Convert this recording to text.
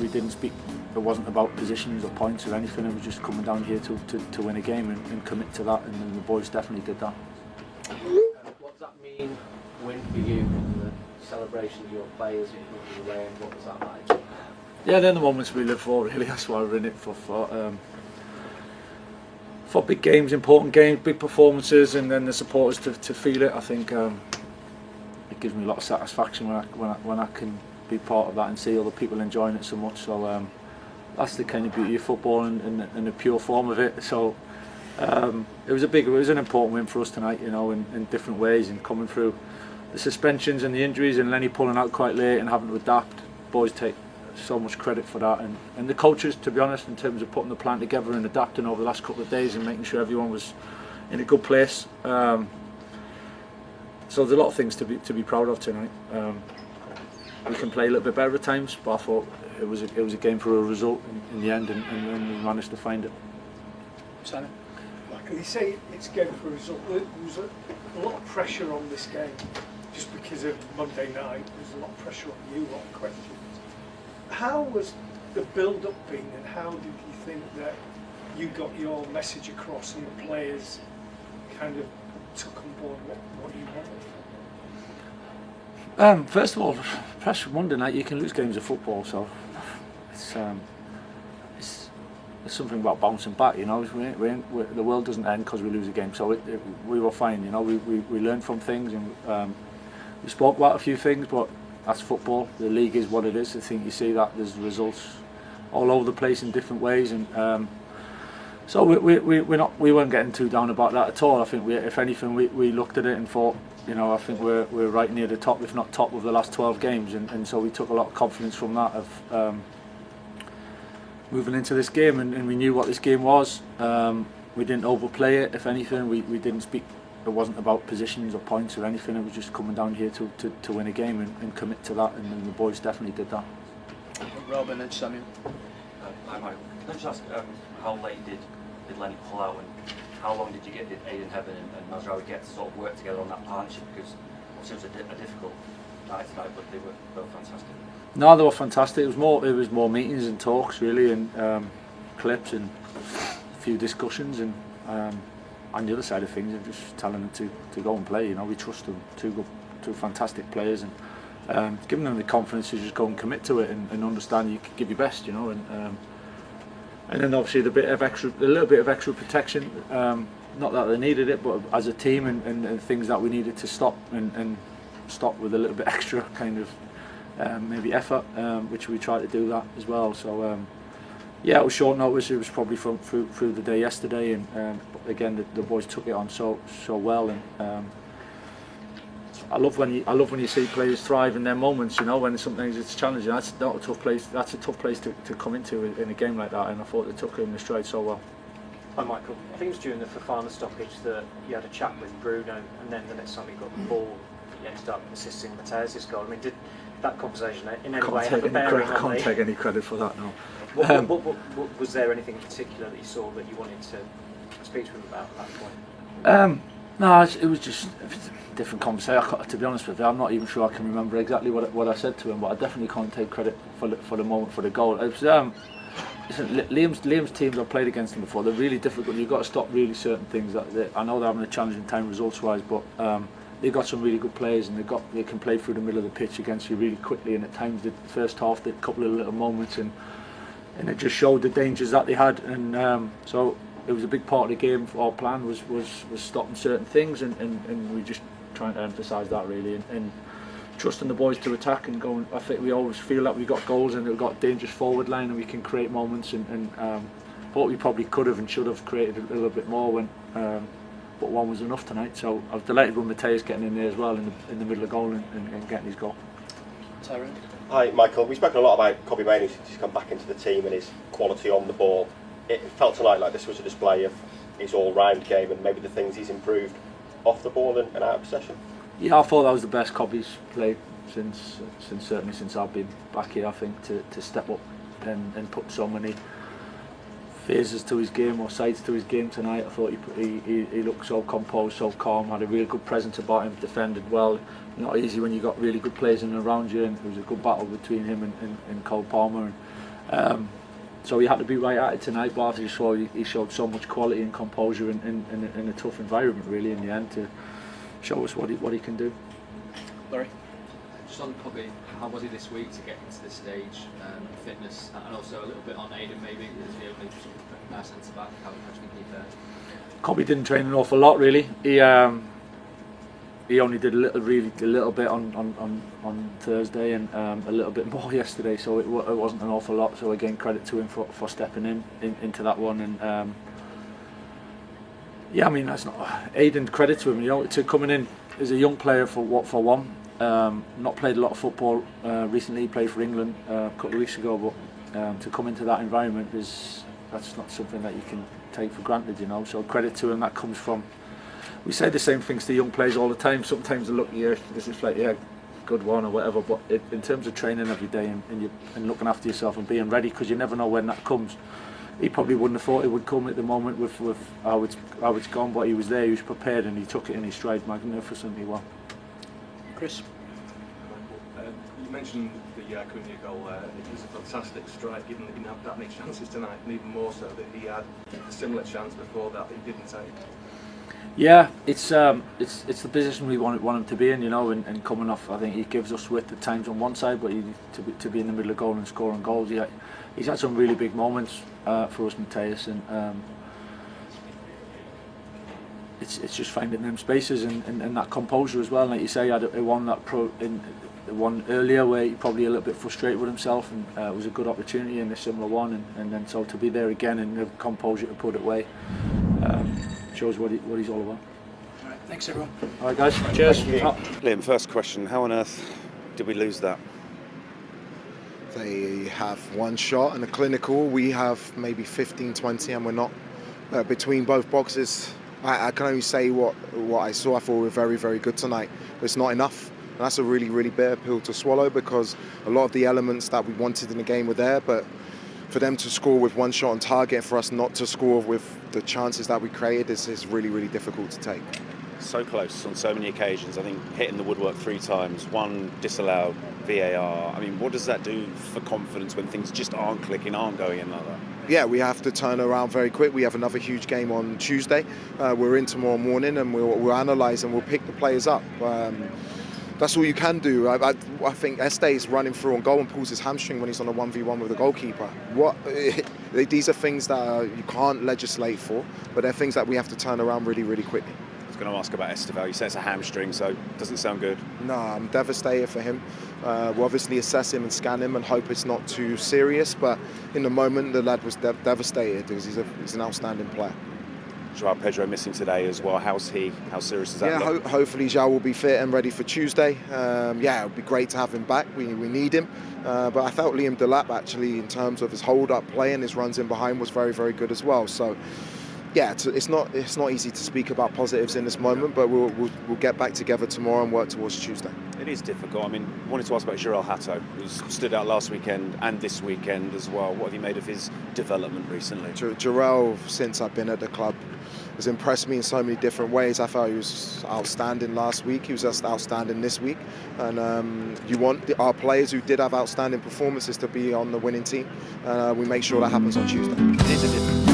we didn't speak. It wasn't about positions or points or anything. It was just coming down here to win a game and commit to that. And the boys definitely did that. What does that mean? Win for you? The celebration of your players in the rain. What was that like? Yeah, they're the moments we live for. Really, that's why we're in it for big games, important games, big performances, and then the supporters to feel it. I think it gives me a lot of satisfaction when I can be part of that and see other people enjoying it so much. So that's the kind of beauty of football and the pure form of it. So it was an important win for us tonight, you know, in different ways, and coming through the suspensions and the injuries and Lenny pulling out quite late and having to adapt. Boys take so much credit for that, and the coaches, to be honest, in terms of putting the plan together and adapting over the last couple of days and making sure everyone was in a good place. So there's a lot of things to be proud of tonight. We can play a little bit better at times, but I thought it was a game for a result in the end, and we managed to find it. Simon? Like you say, it's a game for a result. There was a lot of pressure on this game just because of Monday night. There's a lot of pressure on you, a lot of questions. How was the build-up been, and how did you think that you got your message across and the players kind of took on board what you wanted? First of all, pressure Monday night. You can lose games of football, so it's something about bouncing back. You know, the world doesn't end because we lose a game. So we were fine. You know, we learned from things, and we spoke about a few things, but that's football. The league is what it is. I think you see that there's results all over the place in different ways, and so we weren't getting too down about that at all. I think if anything, we looked at it and thought, you know, I think we're right near the top, if not top, of the last 12 games, and so we took a lot of confidence from that of moving into this game, and we knew what this game was. We didn't overplay it. If anything, we didn't speak. It wasn't about positions or points or anything. It was just coming down here to win a game and commit to that, and the boys definitely did that. Robin and Samuel. Hi Michael, can I just ask how late did Lenny pull out, and how long did Aidan Heaven and Mazraoui get to sort of work together on that partnership? Because obviously it was a difficult night tonight, but they were both fantastic. No, they were fantastic. It was more meetings and talks really, and clips and a few discussions, and on the other side of things, I'm just telling them to go and play. You know, we trust them. Two fantastic players, and giving them the confidence to just go and commit to it and understand you can give your best. You know, and then obviously a little bit of extra protection. Not that they needed it, but as a team, and things that we needed to stop and stop with a little bit extra kind of maybe effort, which we tried to do that as well. So. Yeah, it was short notice. It was probably through the day yesterday, and again the boys took it on so well. And I love when you see players thrive in their moments. You know, when sometimes it's challenging. That's not a tough place. That's a tough place to come into in a game like that. And I thought they took it in the stride so well. Hi Michael, I think it was during the Fofana stoppage that you had a chat with Bruno, and then the next time you got the ball, you ended up assisting Mateus' goal. I mean, did that conversation in any way have a bearing on I can't take any credit for that, no. What was there anything in particular that you saw that you wanted to speak to him about at that point? No, it was just a different conversation. To be honest with you, I'm not even sure I can remember exactly what I said to him, but I definitely can't take credit for the moment, for the goal. It was, listen, Liam's teams I've played against them before. They're really difficult. You've got to stop really certain things. I know they're having a challenging time results-wise, but they've got some really good players, and they can play through the middle of the pitch against you really quickly. And at times, the first half, they had a couple of little moments, and it just showed the dangers that they had. And so it was a big part of the game. Our plan was stopping certain things, and we just trying to emphasise that really, and trusting the boys to attack and going. I think we always feel that we got goals and we've got dangerous forward line, and we can create moments. And thought we probably could have and should have created a little bit more when. But one was enough tonight, so I was delighted with Mateus getting in there as well in the middle of the goal and getting his goal. Tyrone? Hi Michael, we've spoken a lot about Kobbie Mainoo since he's come back into the team and his quality on the ball. It felt tonight like this was a display of his all-round game and maybe the things he's improved off the ball and out of possession. Yeah, I thought that was the best Kobbie's played certainly since I've been back here. I think to step up and put so many phases to his game or sides to his game tonight. I thought he looked so composed, so calm, had a really good presence about him, defended well. Not easy when you got really good players in and around you, and it was a good battle between him and Cole Palmer. So he had to be right at it tonight, but I just thought he showed so much quality and composure in a tough environment, really, in the end, to show us what he can do. Larry? Just on Cobby, how was he this week to get into this stage, fitness, and also a little bit on Aiden maybe, as the only sort of centre back, how do you think he fared? Cobby didn't train an awful lot, really. He only did a little bit on Thursday and a little bit more yesterday, so it wasn't an awful lot. So again, credit to him for stepping into that one. And yeah, I mean, that's not Aiden. Credit to him, you know, to coming in as a young player for one. Not played a lot of football recently. He played for England a couple of weeks ago, but to come into that environment that's not something that you can take for granted, you know. So credit to him. That comes from. We say the same things to young players all the time. Sometimes they look, this is like, good one or whatever. But in terms of training every day and looking after yourself and being ready, because you never know when that comes. He probably wouldn't have thought it would come at the moment with how it's gone, but he was there, he was prepared, and he took it in his stride magnificently well. Chris? You mentioned the kalinya goal there. It was a fantastic strike, given that he didn't have that many chances tonight, and even more so that he had a similar chance before that he didn't take. Yeah, it's the position we want him to be in, you know, and coming off, I think he gives us width at times on one side, but to be in the middle of goal and scoring goals, he's had some really big moments for us, Mateus, and it's just finding them spaces and that composure as well. Like you say, he had one earlier where he probably a little bit frustrated with himself, and it was a good opportunity in a similar one, and then so to be there again and the composure to put it away. Shows what he's all about. All right, thanks everyone. All right, guys. Cheers. Liam, first question: how on earth did we lose that? They have one shot and a clinical. We have maybe 15, 20, and we're not between both boxes. I can only say what I saw. I thought we were very, very good tonight, but it's not enough. And that's a really, really bitter pill to swallow, because a lot of the elements that we wanted in the game were there, but for them to score with one shot on target, for us not to score with the chances that we created, is really, really difficult to take. So close on so many occasions. I think hitting the woodwork 3 times, one disallowed VAR. I mean, what does that do for confidence when things just aren't clicking, aren't going in like that? Yeah, we have to turn around very quick. We have another huge game on Tuesday. We're in tomorrow morning, and we'll analyse and we'll pick the players up. That's all you can do. I think Este is running through on goal and pulls his hamstring when he's on a 1v1 with the goalkeeper. These are things that you can't legislate for, but they're things that we have to turn around really, really quickly. I was going to ask about Esteval. You said it's a hamstring, so it doesn't sound good. No, I'm devastated for him. We'll obviously assess him and scan him and hope it's not too serious, but in the moment the lad was devastated because he's an outstanding player. Joao Pedro missing today as well. How's he? How serious is that? Yeah, hopefully Joao will be fit and ready for Tuesday. Yeah, it would be great to have him back. We need him. But I felt Liam Delap actually, in terms of his hold-up play and his runs in behind, was very, very good as well. So, yeah, it's not easy to speak about positives in this moment, but we'll get back together tomorrow and work towards Tuesday. It is difficult. I mean, I wanted to ask about Jurel Hato, who's stood out last weekend and this weekend as well. What have you made of his development recently? Jurel, since I've been at the club, has impressed me in so many different ways. I thought he was outstanding last week. He was just outstanding this week. And you want our players who did have outstanding performances to be on the winning team. We make sure that happens on Tuesday. It is a different